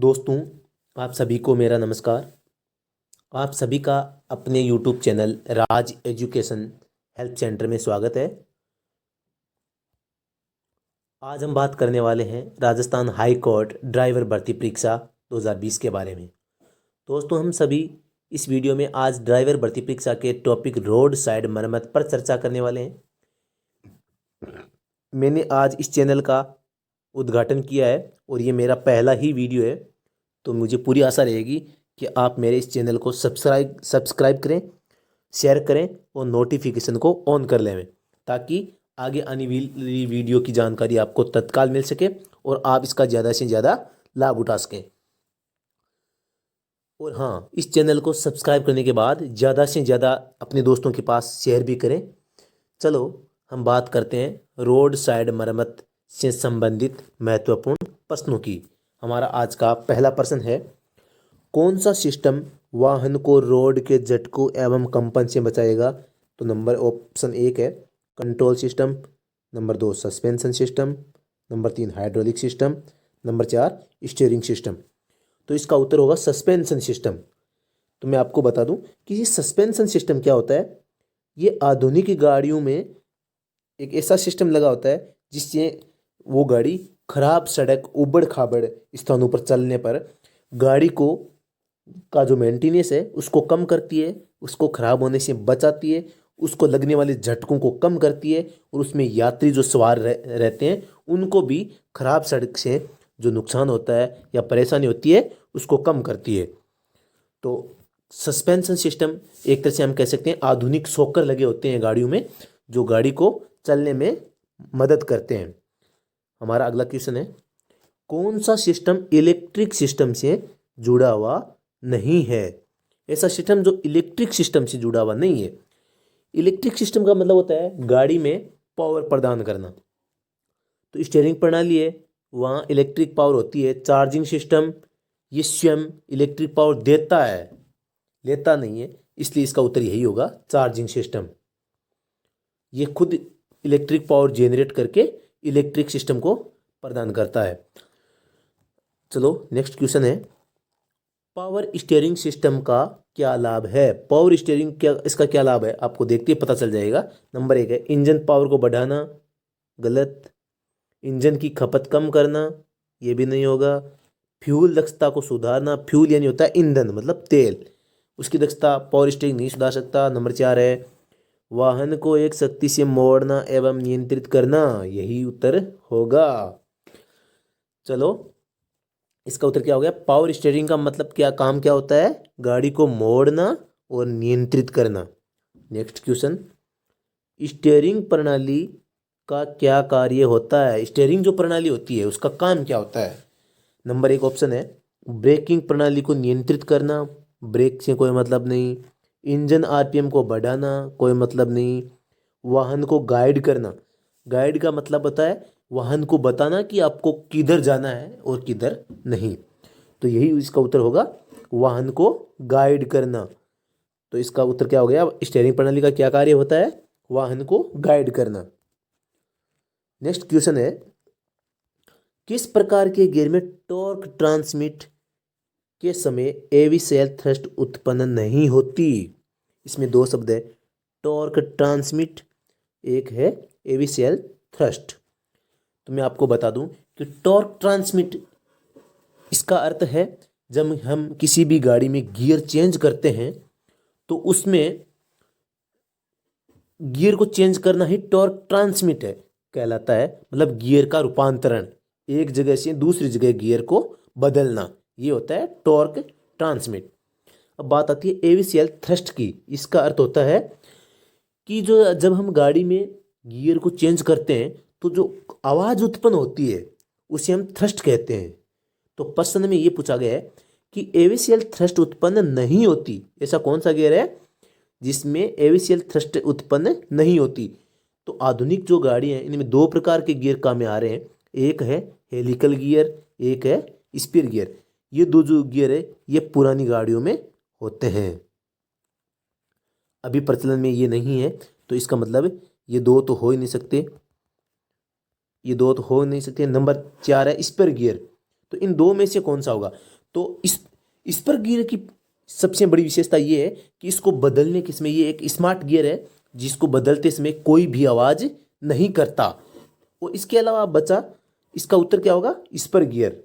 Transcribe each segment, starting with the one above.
दोस्तों, आप सभी को मेरा नमस्कार। आप सभी का अपने यूट्यूब चैनल राज एजुकेशन हेल्प सेंटर में स्वागत है। आज हम बात करने वाले हैं राजस्थान हाई कोर्ट ड्राइवर भर्ती परीक्षा 2020 के बारे में। दोस्तों, हम सभी इस वीडियो में आज ड्राइवर भर्ती परीक्षा के टॉपिक रोड साइड मरम्मत पर चर्चा करने वाले हैं। मैंने आज इस चैनल का उद्घाटन किया है और ये मेरा पहला ही वीडियो है, तो मुझे पूरी आशा रहेगी कि आप मेरे इस चैनल को सब्सक्राइब करें, शेयर करें और नोटिफिकेशन को ऑन कर लें, ताकि आगे आने वाली वीडियो की जानकारी आपको तत्काल मिल सके और आप इसका ज़्यादा से ज़्यादा लाभ उठा सकें। और हाँ, इस चैनल को सब्सक्राइब करने के बाद ज़्यादा से ज़्यादा अपने दोस्तों के पास शेयर भी करें। चलो हम बात करते हैं रोड साइड मरम्मत से संबंधित महत्वपूर्ण प्रश्नों की। हमारा आज का पहला प्रश्न है, कौन सा सिस्टम वाहन को रोड के झटकों एवं कंपन से बचाएगा? तो नंबर ऑप्शन 1 है control system, number 2 suspension system, number 3 hydraulic system, number 4 steering system. तो इसका उत्तर होगा सस्पेंशन सिस्टम। तो मैं आपको बता दूं कि ये सस्पेंशन सिस्टम क्या होता है। ये आधुनिक गाड़ियों में एक ऐसा सिस्टम लगा होता है जिससे वो गाड़ी खराब सड़क, उबड़ खाबड़ स्थानों पर चलने पर गाड़ी को का जो मेंटेनेंस है उसको कम करती है, उसको खराब होने से बचाती है, उसको लगने वाले झटकों को कम करती है और उसमें यात्री जो सवार रहते हैं उनको भी खराब सड़क से जो नुकसान होता है या परेशानी होती है उसको कम करती है। तो सस्पेंशन सिस्टम एक तरह से हम कह सकते हैं आधुनिक शॉकर लगे होते हैं गाड़ियों में, जो गाड़ी को चलने में मदद करते हैं। हमारा अगला क्वेश्चन है, कौन सा सिस्टम इलेक्ट्रिक सिस्टम से जुड़ा हुआ नहीं है? ऐसा सिस्टम जो इलेक्ट्रिक सिस्टम से जुड़ा हुआ नहीं है। इलेक्ट्रिक सिस्टम का मतलब होता है गाड़ी में पावर प्रदान करना। तो स्टीयरिंग प्रणाली है, वहाँ इलेक्ट्रिक पावर होती है। चार्जिंग सिस्टम, ये स्वयं इलेक्ट्रिक पावर देता है, लेता नहीं है, इसलिए इसका उत्तर यही होगा चार्जिंग सिस्टम। ये खुद इलेक्ट्रिक पावर जेनरेट करके इलेक्ट्रिक सिस्टम को प्रदान करता है। चलो नेक्स्ट क्वेश्चन है, पावर स्टीयरिंग सिस्टम का क्या लाभ है? पावर स्टीयरिंग क्या, इसका क्या लाभ है आपको देखते ही पता चल जाएगा। नंबर 1 है इंजन पावर को बढ़ाना, गलत। इंजन की खपत कम करना, ये भी नहीं होगा। फ्यूल दक्षता को सुधारना, फ्यूल यानी होता है ईंधन मतलब तेल, उसकी दक्षता पावर स्टीयरिंग नहीं सुधार सकता। नंबर 4 है वाहन को एक शक्ति से मोड़ना एवं नियंत्रित करना, यही उत्तर होगा। चलो इसका उत्तर क्या हो गया? पावर स्टीयरिंग का मतलब क्या, काम क्या होता है? गाड़ी को मोड़ना और नियंत्रित करना। नेक्स्ट क्वेश्चन, स्टीयरिंग प्रणाली का क्या कार्य होता है? स्टीयरिंग जो प्रणाली होती है उसका काम क्या होता है? नंबर 1 ऑप्शन है ब्रेकिंग प्रणाली को नियंत्रित करना, ब्रेक से कोई मतलब नहीं। इंजन आरपीएम को बढ़ाना, कोई मतलब नहीं। वाहन को गाइड करना, गाइड का मतलब होता है वाहन को बताना कि आपको किधर जाना है और किधर नहीं। तो यही इसका उत्तर होगा, वाहन को गाइड करना। तो इसका उत्तर क्या हो गया? स्टीयरिंग प्रणाली का क्या कार्य होता है? वाहन को गाइड करना। नेक्स्ट क्वेश्चन है, किस प्रकार के गियर में टॉर्क ट्रांसमिट के समय एविसेल थ्रस्ट उत्पन्न नहीं होती? इसमें दो शब्द है, टॉर्क ट्रांसमिट, एक है एविसेल थ्रस्ट। तो मैं आपको बता दूं कि टॉर्क ट्रांसमिट इसका अर्थ है जब हम किसी भी गाड़ी में गियर चेंज करते हैं तो उसमें गियर को चेंज करना ही टॉर्क ट्रांसमिट है कहलाता है, मतलब गियर का रूपांतरण, एक जगह से दूसरी जगह गियर को बदलना, ये होता है टॉर्क ट्रांसमिट। अब बात आती है एविसियल थ्रस्ट की। इसका अर्थ होता है कि जो जब हम गाड़ी में गियर को चेंज करते हैं तो जो आवाज़ उत्पन्न होती है उसे हम थ्रस्ट कहते हैं। तो प्रश्न में ये पूछा गया है कि एविसियल थ्रस्ट उत्पन्न नहीं होती, ऐसा कौन सा गियर है जिसमें एविसियल थ्रस्ट उत्पन्न नहीं होती? तो आधुनिक जो गाड़ी हैं इनमें दो प्रकार के गियर काम में आ रहे हैं, एक है हेलिकल गियर, एक है स्पीयर गियर। ये दो जो गियर है ये पुरानी गाड़ियों में होते हैं, अभी प्रचलन में ये नहीं है। तो इसका मतलब ये दो तो हो ही नहीं सकते, ये दो तो हो नहीं सकते। नंबर 4 है स्पेयर गियर। तो इन दो में से कौन सा होगा? तो इस पर गियर की सबसे बड़ी विशेषता ये है कि इसको बदलने के समय ये एक स्मार्ट गियर है जिसको बदलते समय कोई भी आवाज़ नहीं करता। और इसके अलावा बचा, इसका उत्तर क्या होगा? Spur gear.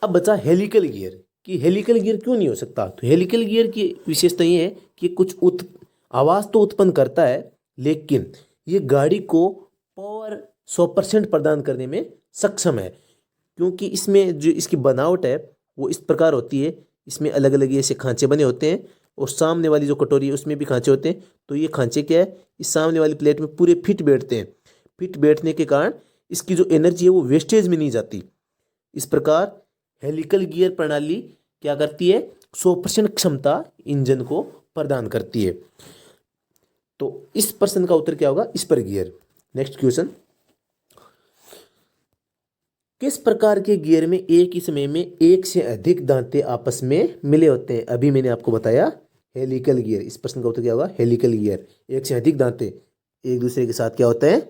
अब बचा हेलिकल गियर, कि हेलिकल गियर क्यों नहीं हो सकता? तो हेलिकल गियर की विशेषता ये है कि कुछ आवाज़ तो उत्पन्न करता है, लेकिन ये गाड़ी को पावर 100% प्रदान करने में सक्षम है, क्योंकि इसमें जो इसकी बनावट है वो इस प्रकार होती है। इसमें अलग अलग ऐसे खांचे बने होते हैं और सामने वाली जो कटोरी है उसमें भी खांचे होते हैं। तो ये खांचे क्या है, इस सामने वाली प्लेट में पूरे फिट बैठते हैं। फिट बैठने के कारण इसकी जो एनर्जी है वो वेस्टेज में नहीं जाती। इस प्रकार हेलिकल गियर प्रणाली क्या करती है? 100% क्षमता इंजन को प्रदान करती है। तो इस प्रश्न का उत्तर क्या होगा? Spur gear. नेक्स्ट क्वेश्चन, किस प्रकार के गियर में एक ही समय में एक से अधिक दांते आपस में मिले होते हैं? अभी मैंने आपको बताया हेलिकल गियर। इस प्रश्न का उत्तर क्या होगा? Helical gear. एक से अधिक दांते एक दूसरे के साथ क्या होते हैं?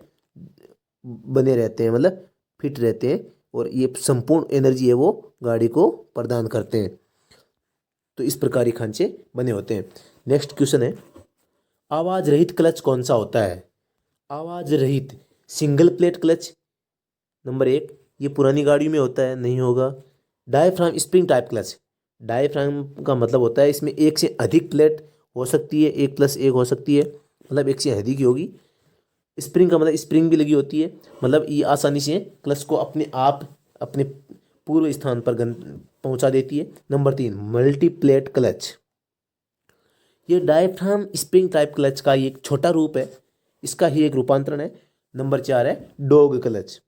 बने रहते हैं, मतलब फिट रहते हैं, और ये संपूर्ण एनर्जी है वो गाड़ी को प्रदान करते हैं। तो इस प्रकार ये खांचे बने होते हैं। नेक्स्ट क्वेश्चन है, आवाज रहित क्लच कौन सा होता है? आवाज रहित सिंगल प्लेट क्लच नंबर 1, ये पुरानी गाड़ी में होता है, नहीं होगा। Diaphragm spring type clutch, diaphragm का मतलब होता है इसमें एक से अधिक प्लेट हो सकती है, 1+1 हो सकती है, मतलब एक से अधिक ही होगी। स्प्रिंग का मतलब स्प्रिंग भी लगी होती है, मतलब ये आसानी से क्लच को अपने आप अपने पूर्व स्थान पर पहुंचा देती है। नंबर 3, मल्टी प्लेट क्लच, ये डायफ्राम स्प्रिंग टाइप क्लच का एक छोटा रूप है, इसका ही एक रूपांतरण है। नंबर 4 है डॉग क्लच,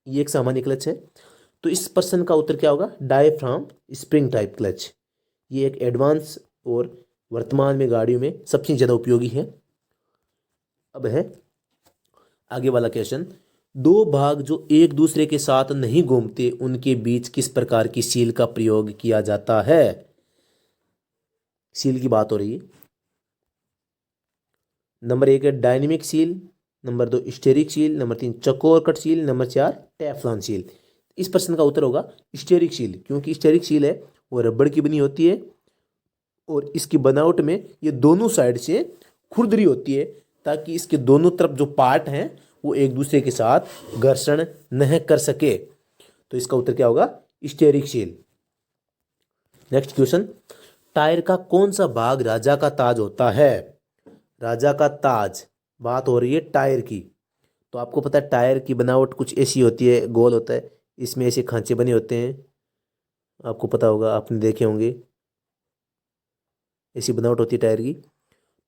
ये एक सामान्य क्लच है। तो इस प्रश्न का उत्तर क्या होगा? Diaphragm spring type clutch. ये एक एडवांस और वर्तमान में गाड़ियों में सबसे ज़्यादा उपयोगी है। अब है आगे वाला क्वेश्चन, दो भाग जो एक दूसरे के साथ नहीं घूमते उनके बीच किस प्रकार की सील का प्रयोग किया जाता है? सील की बात हो रही है। नंबर 1 है dynamic seal, number 2 static seal, number 3 चकोर cut seal, number 4 Teflon seal. इस प्रश्न का उत्तर होगा स्टेरिक सील, क्योंकि स्टेरिक सील है वो रबड़ की बनी होती है और इसकी बनावट में ये दोनों साइड से खुरदरी होती है, ताकि इसके दोनों तरफ जो पार्ट हैं वो एक दूसरे के साथ घर्षण न कर सके। तो इसका उत्तर क्या होगा? Static seal. Next question, tyre का कौन सा भाग राजा का ताज होता है? राजा का ताज, बात हो रही है टायर की। तो आपको पता है टायर की बनावट कुछ ऐसी होती है, गोल होता है, इसमें ऐसे खांचे बने होते हैं, आपको पता होगा, आपने देखे होंगे, ऐसी बनावट होती है टायर की।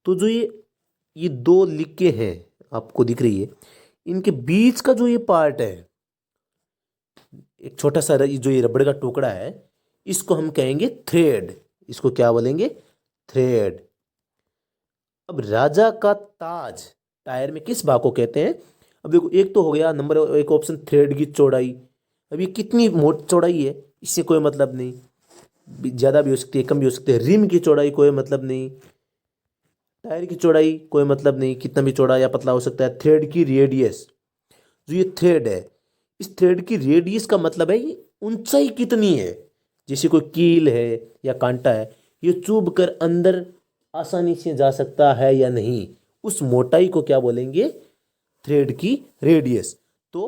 तो जो ये दो लिक्के हैं आपको दिख रही है, इनके बीच का जो ये पार्ट है, एक छोटा सा जो ये रबड़ का टुकड़ा है, इसको हम कहेंगे थ्रेड। इसको क्या बोलेंगे? थ्रेड। अब राजा का ताज टायर में किस भाग को कहते हैं? अब देखो, एक तो हो गया नंबर एक ऑप्शन थ्रेड की चौड़ाई। अब ये कितनी मोटी चौड़ाई है इससे कोई मतलब नहीं, ज़्यादा भी हो सकती है, कम भी हो सकती है। रिम की चौड़ाई कोई मतलब नहीं, टायर की चौड़ाई कोई मतलब नहीं, कितना भी चौड़ा या पतला हो सकता है। थ्रेड की रेडियस, जो ये थ्रेड है, इस थ्रेड की रेडियस का मतलब है ये ऊंचाई कितनी है। जैसे कोई कील है या कांटा है, ये चुभ कर अंदर आसानी से जा सकता है या नहीं, उस मोटाई को क्या बोलेंगे? थ्रेड की रेडियस। तो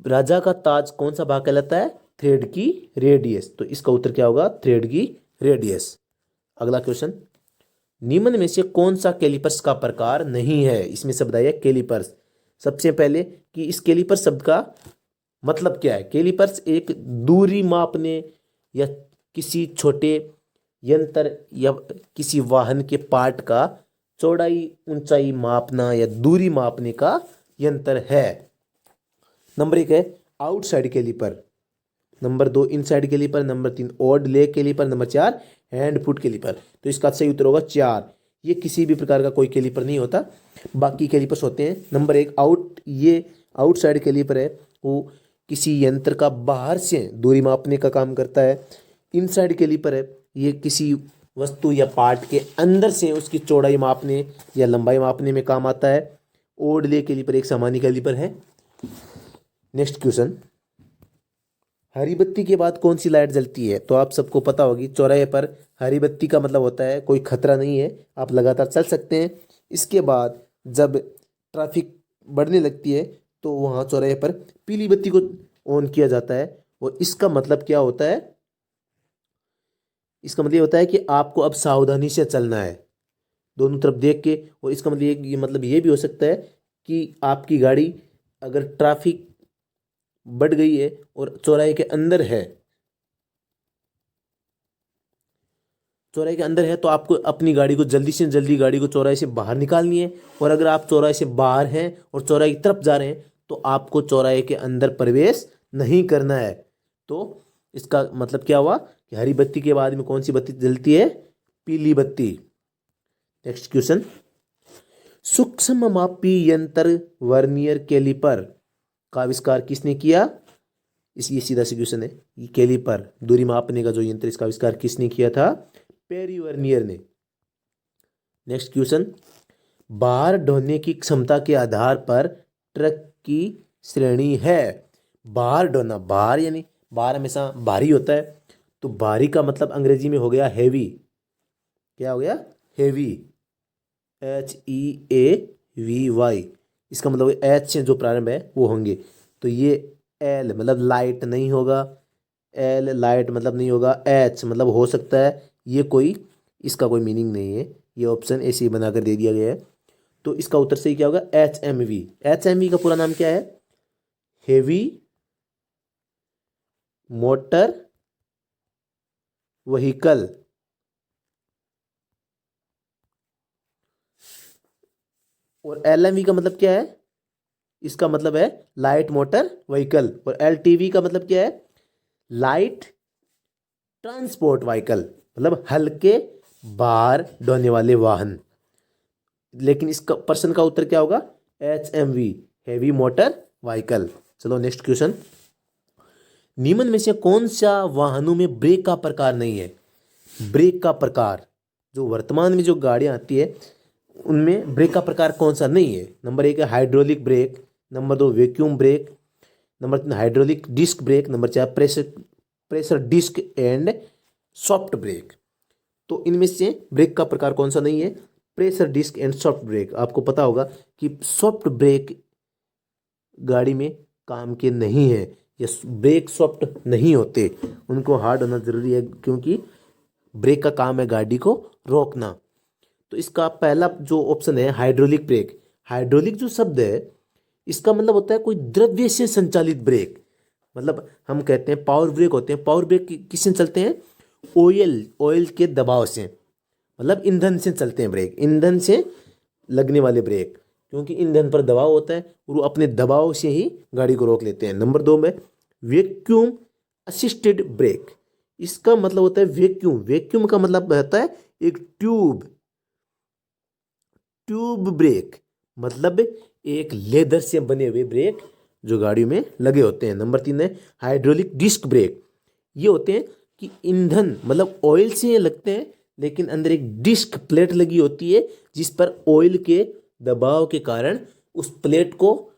राजा का ताज कौन सा भाग कहलाता है? थ्रेड की रेडियस। तो इसका उत्तर क्या होगा? थ्रेड की रेडियस। अगला क्वेश्चन, निम्न में से कौन सा कैलिपर्स का प्रकार नहीं है? इसमें शब्द आया कैलिपर्स। सबसे पहले कि इस कैलिपर शब्द का मतलब क्या है? कैलिपर्स एक दूरी मापने या किसी छोटे यंत्र या किसी वाहन के पार्ट का चौड़ाई ऊंचाई मापना या दूरी मापने का यंत्र है। नंबर 1 है outside caliper, number 2 inside caliper, number 3 odd leg caliper, number 4 hand foot caliper. तो इसका सही उत्तर होगा 4। ये किसी भी प्रकार का कोई कैलिपर नहीं होता, बाकी कैलिपर्स होते हैं। नंबर 1 ये आउटसाइड कैलिपर है, वो किसी यंत्र का बाहर से दूरी मापने का काम करता है। इनसाइड कैलिपर है, ये किसी वस्तु या पार्ट के अंदर से उसकी चौड़ाई मापने या लंबाई मापने में काम आता है। ऑड लेग कैलिपर एक सामान्य कैलिपर है। नेक्स्ट क्वेश्चन, हरी बत्ती के बाद कौन सी लाइट जलती है? तो आप सबको पता होगी, चौराहे पर हरी बत्ती का मतलब होता है कोई खतरा नहीं है, आप लगातार चल सकते हैं। इसके बाद जब ट्रैफिक बढ़ने लगती है तो वहाँ चौराहे पर पीली बत्ती को ऑन किया जाता है। और इसका मतलब क्या होता है? इसका मतलब ये होता है कि आपको अब सावधानी से चलना है, दोनों तरफ देख के। और इसका मतलब ये भी हो सकता है कि आपकी गाड़ी अगर ट्रैफिक बढ़ गई है और चौराहे के अंदर है, चौराहे के अंदर है, तो आपको अपनी गाड़ी को जल्दी से जल्दी गाड़ी को चौराहे से बाहर निकालनी है। और अगर आप चौराहे से बाहर हैं और चौराहे की तरफ जा रहे हैं तो आपको चौराहे के अंदर प्रवेश नहीं करना है। तो इसका मतलब क्या हुआ कि हरी बत्ती के बाद में कौन सी बत्ती जलती है? पीली बत्ती। नेक्स्ट क्वेश्चन, सूक्ष्म मापी यंत्र वर्नियर कैलिपर का आविष्कार किसने किया? ये सीधा सा क्वेश्चन है। ये कैलिपर, दूरी मापने का जो यंत्र, इसका आविष्कार किसने किया था? पेरी वर्नियर ने। नेक्स्ट क्वेश्चन, भार ढोने की क्षमता के आधार पर ट्रक की श्रेणी है। भार ढोना, भार यानी भार हमेशा भारी होता है, तो भारी का मतलब अंग्रेजी में हो गया हैवी। क्या हो गया? Heavy, HEAVY। इसका मतलब एच से जो प्रारंभ है वो होंगे। तो ये एल मतलब लाइट नहीं होगा, एल लाइट मतलब नहीं होगा, एच मतलब हो सकता है, ये कोई इसका कोई मीनिंग नहीं है, ये ऑप्शन ऐसे ही बनाकर दे दिया गया है। तो इसका उत्तर सही क्या होगा? HMV। HMV का पूरा नाम क्या है? Heavy motor vehicle. और LMV का मतलब क्या है? इसका मतलब है लाइट मोटर व्हीकल। और LTV का मतलब क्या है? लाइट ट्रांसपोर्ट व्हीकल, मतलब हल्के भार ढोने वाले वाहन। लेकिन इसका प्रश्न का उत्तर क्या होगा? HMV, heavy motor vehicle. चलो नेक्स्ट क्वेश्चन, निम्न में से कौन सा वाहनों में ब्रेक का प्रकार नहीं है? ब्रेक का प्रकार, जो वर्तमान में जो गाड़ियां आती है उनमें ब्रेक का प्रकार कौन सा नहीं है? नंबर 1 है hydraulic brake, number 2 vacuum brake, number 3 hydraulic disc brake, number 4 pressure pressure disc and soft brake. तो इनमें से ब्रेक का प्रकार कौन सा नहीं है? Pressure disc and soft brake. आपको पता होगा कि सॉफ्ट ब्रेक गाड़ी में काम के नहीं है, ये ब्रेक सॉफ्ट नहीं होते, उनको हार्ड होना जरूरी है, क्योंकि ब्रेक का काम है गाड़ी को रोकना। तो इसका पहला जो ऑप्शन है हाइड्रोलिक ब्रेक, हाइड्रोलिक जो शब्द है इसका मतलब होता है कोई द्रव्य से संचालित ब्रेक। मतलब हम कहते हैं पावर ब्रेक होते हैं, पावर ब्रेक किससे चलते हैं? ऑयल के दबाव से, मतलब ईंधन से चलते हैं ब्रेक, ईंधन से लगने वाले ब्रेक, क्योंकि ईंधन पर दबाव होता है और वो अपने दबाव से ही गाड़ी को रोक लेते हैं। नंबर 2 में वैक्यूम असिस्टेड ब्रेक, इसका मतलब होता है वैक्यूम, वैक्यूम का मतलब होता है एक ट्यूब, ट्यूब ब्रेक, मतलब एक लेदर से बने हुए ब्रेक जो गाड़ी में लगे होते हैं। नंबर 3 है हाइड्रोलिक डिस्क ब्रेक, ये होते हैं कि ईंधन मतलब ऑयल से लगते हैं, लेकिन अंदर एक डिस्क प्लेट लगी होती है जिस पर ऑयल के दबाव के कारण उस प्लेट को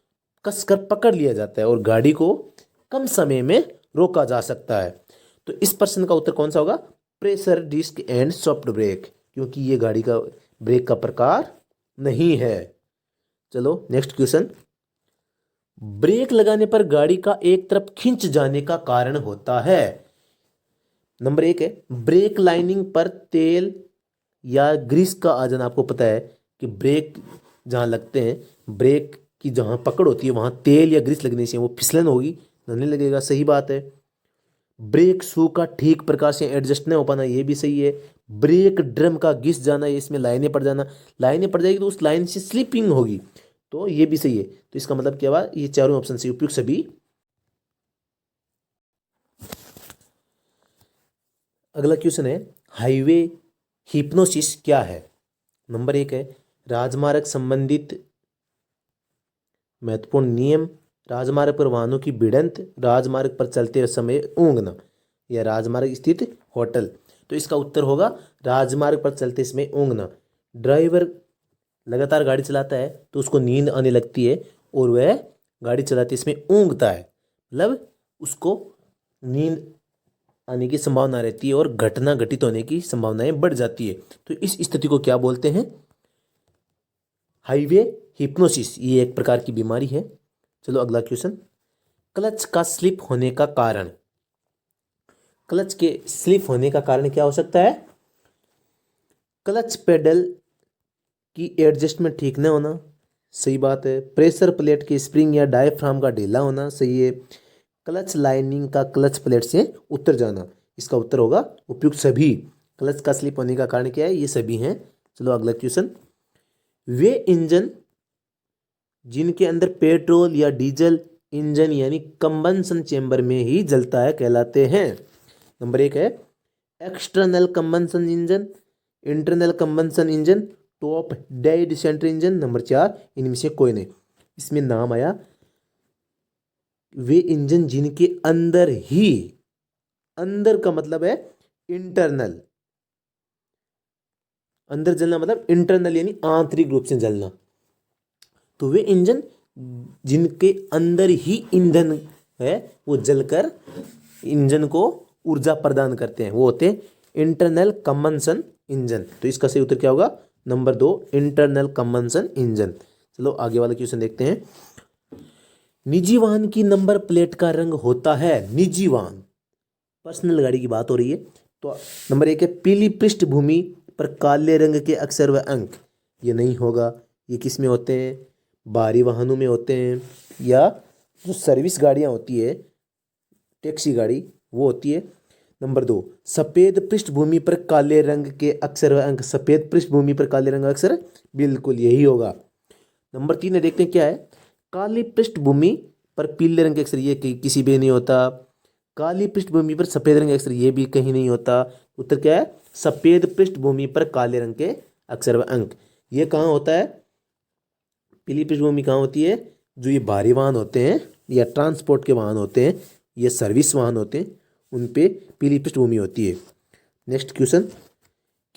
कसकर पकड़ लिया जाता है और गाड़ी को कम समय में रोका जा सकता है। तो इस प्रश्न का उत्तर कौन सा होगा? Pressure disc and soft brake, क्योंकि ये गाड़ी का ब्रेक का प्रकार नहीं है। चलो नेक्स्ट क्वेश्चन, ब्रेक लगाने पर गाड़ी का एक तरफ खिंच जाने का कारण होता है। नंबर 1 है ब्रेक लाइनिंग पर तेल या ग्रीस का आ जाना। आपको पता है कि ब्रेक जहाँ लगते हैं, ब्रेक की जहाँ पकड़ होती है वहाँ तेल या ग्रीस लगने से वो फिसलन होगी, नहीं लगेगा, सही बात है। ब्रेक शू का ठीक प्रकार से एडजस्ट नहीं हो पाना, ये भी सही है। ब्रेक ड्रम का घिस जाना, इसमें लाइनें पड़ जाना, लाइनें पड़ जाएगी तो उस लाइन से स्लिपिंग होगी, तो ये भी सही है। तो इसका मतलब क्या हुआ? ये चारों ऑप्शन से उपयुक्त सभी। अगला क्वेश्चन है हाईवे हिप्नोसिस क्या है? नंबर 1 है राजमार्ग संबंधित महत्वपूर्ण नियम, राजमार्ग पर वाहनों की भिड़ंत, राजमार्ग पर चलते समय ऊँघना, या राजमार्ग स्थित होटल। तो इसका उत्तर होगा राजमार्ग पर चलते समय ऊँघना। ड्राइवर लगातार गाड़ी चलाता है तो उसको नींद आने लगती है और वह गाड़ी चलाते समय ऊँघता है, मतलब उसको नींद आने की संभावना रहती है और घटना घटित होने की संभावनाएं बढ़ जाती है। तो इस स्थिति को क्या बोलते हैं? हाईवे हिप्नोसिस, ये एक प्रकार की बीमारी है। चलो अगला क्वेश्चन, क्लच का स्लिप होने का कारण। क्लच के स्लिप होने का कारण क्या हो सकता है? क्लच पेडल की एडजस्टमेंट ठीक न होना, सही बात है। प्रेशर प्लेट की स्प्रिंग या डायफ्राम का ढीला होना, सही है। क्लच लाइनिंग का क्लच प्लेट से उतर जाना, इसका उत्तर होगा उपयुक्त सभी। क्लच का स्लिप होने का कारण क्या है? ये सभी हैं। चलो अगला क्वेश्चन, वे इंजन जिनके अंदर पेट्रोल या डीजल इंजन यानी कंबंशन चेंबर में ही जलता है कहलाते हैं। नंबर 1 है external combustion engine, internal combustion engine, top dead centre engine. Number 4 इनमें से कोई नहीं। इसमें नाम आया वे इंजन जिनके अंदर ही, अंदर का मतलब है इंटरनल, अंदर जलना मतलब इंटरनल यानी आंतरिक रूप से जलना। तो वे इंजन जिनके अंदर ही ईंधन है वो जलकर इंजन को ऊर्जा प्रदान करते हैं, वो होते हैं इंटरनल कंबंशन इंजन। तो इसका सही उत्तर क्या होगा? Number 2 internal combustion engine. चलो आगे वाला क्वेश्चन देखते हैं, निजी वाहन की नंबर प्लेट का रंग होता है, निजी वाहन पर्सनल गाड़ी की बात हो रही है। तो नंबर 1 है पीली पृष्ठभूमि पर काले रंग के अक्षर व अंक, ये नहीं होगा। ये किस में होते हैं? बाहरी वाहनों में होते हैं, या जो सर्विस गाड़ियाँ होती है, टैक्सी गाड़ी, वो होती है। नंबर 2 सफ़ेद पृष्ठभूमि पर काले रंग के अक्षर व अंक, सफ़ेद पृष्ठभूमि पर काले रंग अक्षर, बिल्कुल यही होगा। नंबर 3 है, देखते हैं क्या है, काली पृष्ठभूमि पर पीले रंग के अक्षर, ये किसी भी नहीं होता। काली पृष्ठभूमि पर सफेद रंग के अक्षर, ये भी कहीं नहीं होता। उत्तर क्या है? सफेद पृष्ठभूमि पर काले रंग के अक्षर व अंक। ये कहाँ होता है? पीली पृष्ठभूमि कहाँ होती है? जो ये भारी वाहन होते हैं या ट्रांसपोर्ट के वाहन होते हैं, ये सर्विस वाहन होते हैं, उन पे पीली पृष्ठभूमि होती है। नेक्स्ट क्वेश्चन,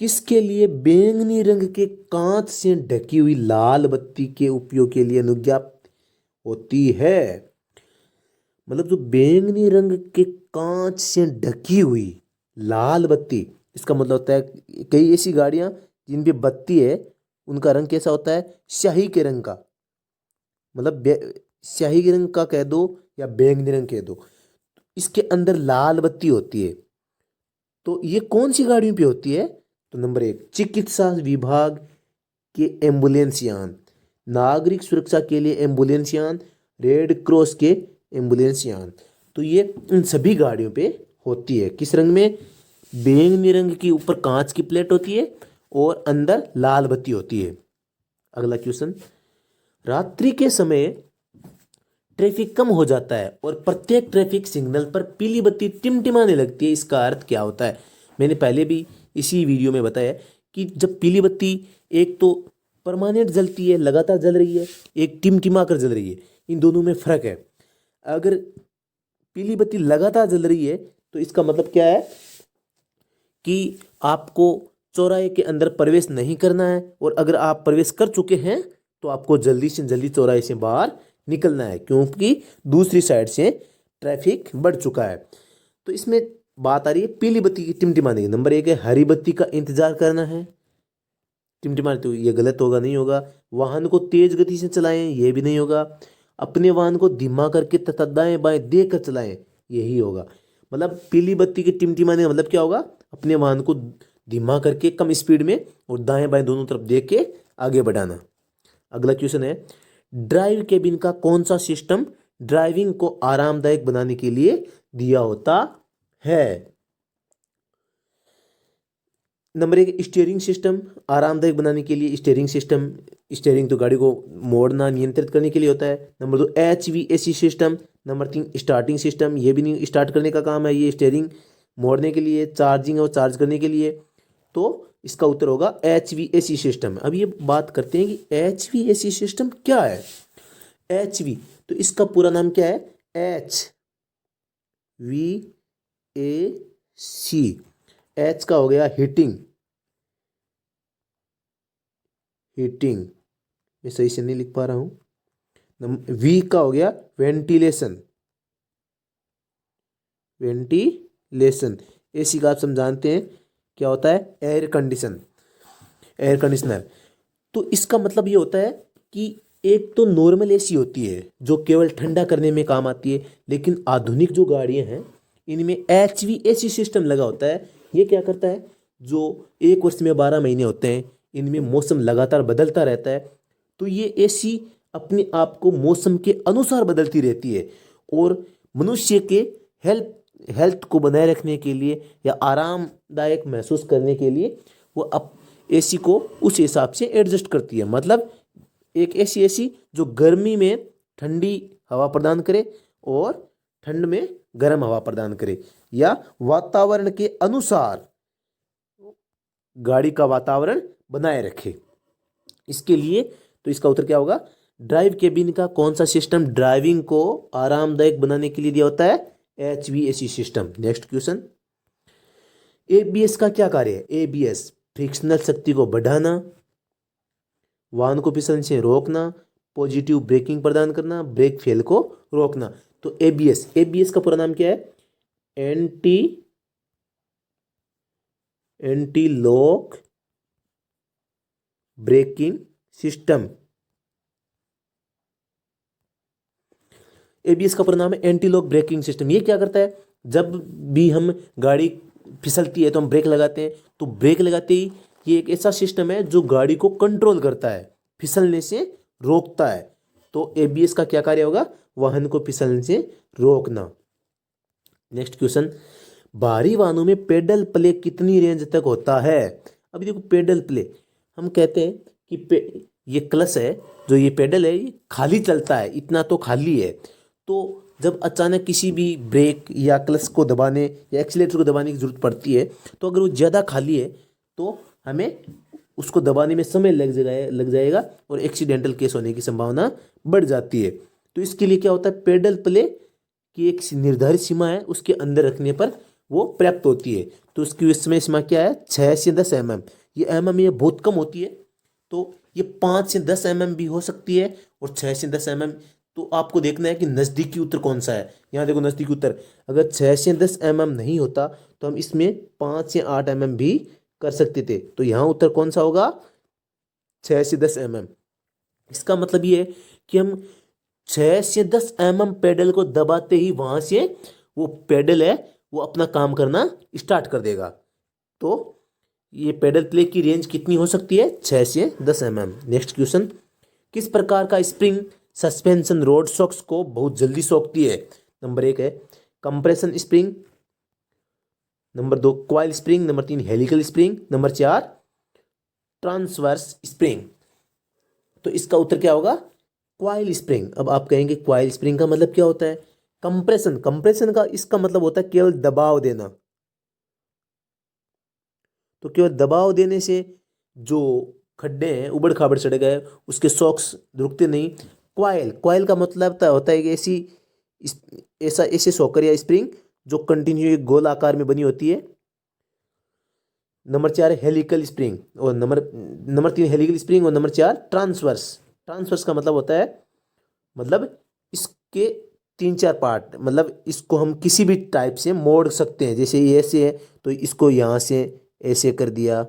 किसके लिए बैंगनी रंग के कांच से ढकी हुई लाल बत्ती के उपयोग के लिए अनुज्ञा होती है? मतलब जो बैंगनी रंग के कांच से ढकी हुई लाल बत्ती, इसका मतलब होता है कई ऐसी गाड़ियां जिन पे बत्ती है उनका रंग कैसा होता है? स्याही के रंग का, मतलब स्याही के रंग का कह दो या बैंगनी रंग कह दो, इसके अंदर लाल बत्ती होती है। तो ये कौन सी गाड़ियों पे होती है? तो नंबर 1 चिकित्सा विभाग के एम्बुलेंस यान, नागरिक सुरक्षा के लिए एम्बुलेंस यान, रेड क्रॉस के एम्बुलेंस यान। तो ये इन सभी गाड़ियों पे होती है। किस रंग में? बैंगनी रंग की ऊपर कांच की प्लेट होती है और अंदर लाल बत्ती होती है। अगला क्वेश्चन, रात्रि के समय ट्रैफिक कम हो जाता है और प्रत्येक ट्रैफिक सिग्नल पर पीली बत्ती टिमटिमाने लगती है, इसका अर्थ क्या होता है? मैंने पहले भी इसी वीडियो में बताया कि जब पीली बत्ती एक तो परमानेंट जलती है, लगातार जल रही है, एक टिमटिमा कर जल रही है, इन दोनों में फर्क है। अगर पीली बत्ती लगातार जल रही है तो इसका मतलब क्या है कि आपको चौराहे के अंदर प्रवेश नहीं करना है, और अगर आप प्रवेश कर चुके हैं तो आपको जल्दी से जल्दी चौराहे से बाहर निकलना है, क्योंकि दूसरी साइड से ट्रैफिक बढ़ चुका है। तो इसमें बात आ रही है पीली बत्ती की टिमटिमाने की। नंबर 1 है हरी बत्ती का इंतजार करना है, टिमटिमाने, तो ये गलत होगा, नहीं होगा। वाहन को तेज गति से चलाएं, ये भी नहीं होगा। अपने वाहन को धीमा करके तथा दाएं बाएं देख कर चलाएं, यही होगा। मतलब पीली बत्ती के टिमटिमाने का मतलब क्या होगा? अपने वाहन को धीमा करके कम स्पीड में और दाएं बाएं दोनों तरफ देख के आगे बढ़ाना। अगला क्वेश्चन है, ड्राइव केबिन का कौन सा सिस्टम ड्राइविंग को आरामदायक बनाने के लिए दिया होता है? नंबर 1 स्टीयरिंग सिस्टम, आरामदायक बनाने के लिए स्टीयरिंग सिस्टम, स्टीयरिंग तो गाड़ी को मोड़ना नियंत्रित करने के लिए होता है। Number 2 HVAC system. Number 3 starting system, ये भी नहीं स्टार्ट करने का काम है, ये स्टीयरिंग मोड़ने के लिए, चार्जिंग और चार्ज करने के लिए। तो इसका उत्तर होगा HVAC सिस्टम। अब ये बात करते हैं कि HVAC सिस्टम क्या है। HV, तो इसका पूरा नाम क्या है? HVAC। एच का हो गया हीटिंग, हीटिंग, मैं सही से नहीं लिख पा रहा हूं। वी का हो गया वेंटिलेशन, वेंटिलेशन। एसी का आप समझाते हैं क्या होता है, एयर कंडीशनर। तो इसका मतलब ये होता है कि एक तो नॉर्मल एसी होती है जो केवल ठंडा करने में काम आती है, लेकिन आधुनिक जो गाड़ियां हैं इनमें HVAC सिस्टम लगा होता है। ये क्या करता है, जो एक वर्ष में 12 महीने होते हैं इनमें मौसम लगातार बदलता रहता है, तो ये एसी अपने आप को मौसम के अनुसार बदलती रहती है और मनुष्य के हेल्थ को बनाए रखने के लिए या आरामदायक महसूस करने के लिए वो अप एसी को उस हिसाब से एडजस्ट करती है। मतलब एक ऐसी एसी जो गर्मी में ठंडी हवा प्रदान करे और ठंड में गर्म हवा प्रदान करे, या वातावरण के अनुसार गाड़ी का वातावरण बनाए रखे। इसके लिए तो इसका उत्तर क्या होगा, ड्राइव केबिन का कौन सा सिस्टम ड्राइविंग को आरामदायक बनाने के लिए दिया होता है, HVAC system. Next question, ABS का क्या कार्य है। ABS फ्रिक्शनल शक्ति को बढ़ाना, वाहन को फिसलने से रोकना, पॉजिटिव ब्रेकिंग प्रदान करना, ब्रेक फेल को रोकना। तो ABS का पूरा नाम क्या है, anti lock braking system. ABS का पूरा नाम है एंटी लॉक ब्रेकिंग सिस्टम। ये क्या करता है, जब भी हम गाड़ी फिसलती है तो हम ब्रेक लगाते हैं, तो ब्रेक लगाते ही ये एक ऐसा सिस्टम है जो गाड़ी को कंट्रोल करता है, फिसलने से रोकता है। तो ABS का क्या कार्य होगा, वाहन को फिसलने से रोकना। नेक्स्ट क्वेश्चन, भारी वाहनों में पेडल प्ले कितनी रेंज तक होता है। अभी देखो पेडल प्ले, हम कहते हैं कि ये क्लच है, जो ये पेडल है ये खाली चलता है, इतना तो खाली है। तो जब अचानक किसी भी ब्रेक या क्लच को दबाने या एक्सीलेटर को दबाने की जरूरत पड़ती है, तो अगर वो ज़्यादा खाली है तो हमें उसको दबाने में समय लग जाएगा और एक्सीडेंटल केस होने की संभावना बढ़ जाती है। तो इसके लिए क्या होता है, पेडल प्ले की एक निर्धारित सीमा है, उसके अंदर रखने पर वो पर्याप्त होती है। तो उसकी समय सीमा क्या है, 6 से 10 mm। ये ये बहुत कम होती है, तो ये 5 से 10 mm भी हो सकती है और 6 से 10 mm। तो आपको देखना है कि नज़दीकी उत्तर कौन सा है। यहाँ देखो नज़दीकी उत्तर, अगर 6 से 10 mm नहीं होता तो हम इसमें 5 से 8 mm भी कर सकते थे। तो यहाँ उत्तर कौन सा होगा, 6 से 10 mm। इसका मतलब ये है कि हम 6 से 10 mm पेडल को दबाते ही वहाँ से वो पेडल है वो अपना काम करना स्टार्ट कर देगा। तो ये पेडल प्ले की रेंज कितनी हो सकती है, 6 से 10 mm। नेक्स्ट क्वेश्चन, किस प्रकार का स्प्रिंग सस्पेंशन रोड शॉक्स को बहुत जल्दी सोखती है। नंबर 1 है compression spring, number 2 coil spring, number 3 helical spring, number 4 transverse spring. तो इसका उत्तर क्या होगा, क्वाइल स्प्रिंग। अब आप कहेंगे क्वाइल स्प्रिंग का मतलब क्या होता है, कंप्रेशन का इसका मतलब होता है केवल दबाव देना। तो केवल दबाव देने से जो खड्डे हैं उबड़ खाबड़ सड़क है उसके शॉक्स रुकते नहीं। क्वाइल का मतलब होता है कि ऐसे शॉकर या स्प्रिंग जो कंटिन्यू एक गोल आकार में बनी होती है। नंबर 4 है हेलिकल स्प्रिंग और नंबर 3 हेलिकल स्प्रिंग और नंबर 4 ट्रांसवर्स का मतलब होता है, मतलब इसके 3-4 पार्ट, मतलब इसको हम किसी भी टाइप से मोड़ सकते हैं। जैसे ये ऐसे है तो इसको यहाँ से ऐसे कर दिया,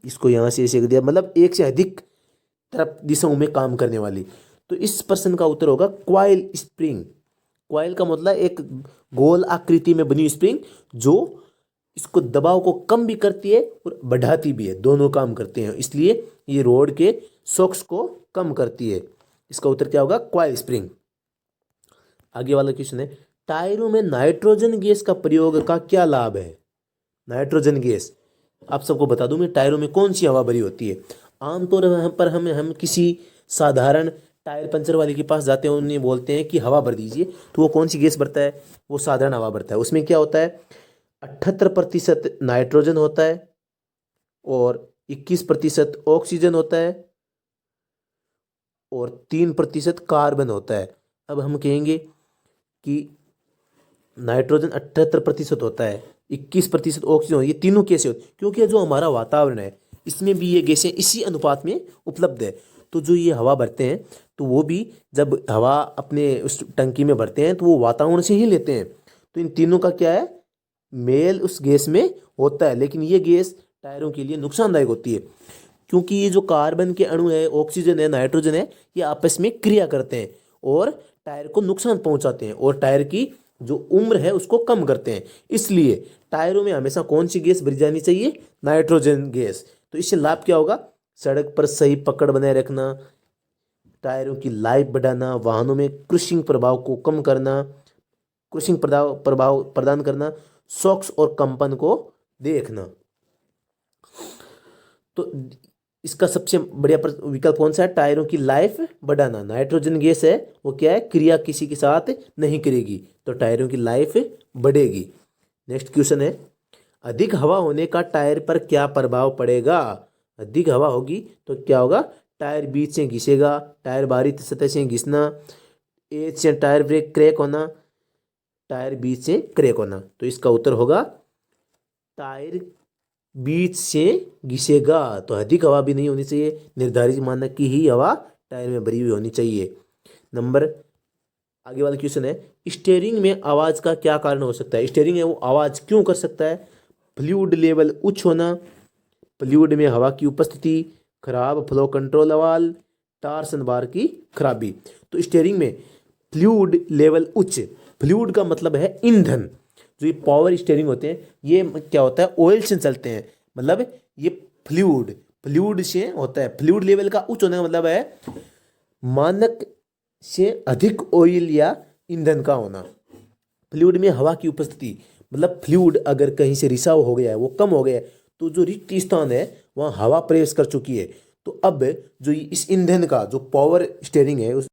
इसको यहाँ से ऐसे कर दिया, मतलब एक से अधिक तरफ दिशाओं में काम करने वाली। तो इस प्रश्न का उत्तर होगा क्वाइल स्प्रिंग। क्वाइल का मतलब एक गोल आकृति में बनी स्प्रिंग जो इसको दबाव को कम भी करती है और बढ़ाती भी है, दोनों काम करते हैं, इसलिए ये रोड के शॉक्स को कम करती है। इसका उत्तर क्या होगा, क्वाइल स्प्रिंग। आगे वाला क्वेश्चन है, टायरों में नाइट्रोजन गैस का प्रयोग का क्या लाभ है। नाइट्रोजन गैस, आप सबको बता दूं मैं, टायरों में कौन सी हवा भरी होती है। आमतौर पर हम किसी साधारण टायर पंचर वाले के पास जाते हैं, उन्हें बोलते हैं कि हवा भर दीजिए, तो वो कौन सी गैस भरता है, वो साधारण हवा भरता है। उसमें क्या होता है, 78% नाइट्रोजन होता है और 21% ऑक्सीजन होता है और 3% कार्बन होता है। अब हम कहेंगे कि नाइट्रोजन 78% होता है, 21% ऑक्सीजन, ये तीनों कैसे होते, क्योंकि जो हमारा वातावरण है इसमें भी ये गैसें इसी अनुपात में उपलब्ध है। तो जो ये हवा भरते हैं तो वो भी जब हवा अपने उस टंकी में भरते हैं तो वो वातावरण से ही लेते हैं। तो इन तीनों का क्या है, मेल उस गैस में होता है, लेकिन ये गैस टायरों के लिए नुकसानदायक होती है, क्योंकि ये जो कार्बन के अणु है, ऑक्सीजन है, नाइट्रोजन है, ये आपस में क्रिया करते हैं और टायर को नुकसान पहुंचाते हैं और टायर की जो उम्र है उसको कम करते हैं। इसलिए टायरों में हमेशा कौन सी गैस भरी जानी चाहिए, नाइट्रोजन गैस। तो इससे लाभ क्या होगा, सड़क पर सही पकड़ बनाए रखना, टायरों की लाइफ बढ़ाना, वाहनों में क्रुशिंग प्रभाव को कम करना, क्रुशिंग प्रभाव प्रदान करना, शॉक्स और कंपन को देखना। तो इसका सबसे बढ़िया विकल्प कौन सा है, टायरों की लाइफ बढ़ाना। नाइट्रोजन गैस है वो क्या है, क्रिया किसी के साथ नहीं करेगी, तो टायरों की लाइफ बढ़ेगी। नेक्स्ट क्वेश्चन है, अधिक हवा होने का टायर पर क्या प्रभाव पड़ेगा। अधिक हवा होगी तो क्या होगा, टायर बीच से घिसेगा, टायर बाहरी सतह से घिसना, एज से टायर ब्रेक क्रैक होना, टायर बीच से क्रैक होना। तो इसका उत्तर होगा टायर बीच से घिसेगा। तो अधिक हवा भी नहीं होनी चाहिए, निर्धारित मानक की ही हवा टायर में भरी हुई होनी चाहिए। नंबर आगे वाला क्वेश्चन है, स्टीयरिंग में आवाज का क्या कारण हो सकता है। स्टीयरिंग है वो आवाज क्यों कर सकता है, फ्लूइड लेवल उच्च होना, फ्लूइड में हवा की उपस्थिति, खराब फ्लो कंट्रोल वाल्व, टार्सन बार की खराबी। तो स्टीयरिंग में फ्लूइड लेवल उच्च, फ्लूइड का मतलब है ईंधन, जो ये पावर स्टीयरिंग होते हैं ये क्या होता है, ऑयल से चलते हैं, मतलब ये फ्लूइड से होता है। फ्लूइड लेवल का उच्च होने का मतलब है मानक से अधिक ऑयल या ईंधन का होना। फ्लूइड में हवा की उपस्थिति मतलब फ्लूइड अगर कहीं से रिसाव हो गया है, वो कम हो गया है, तो जो रिक्त स्थान है वहाँ हवा प्रवेश कर चुकी है। तो अब जो इस ईंधन का जो पावर स्टीयरिंग है उस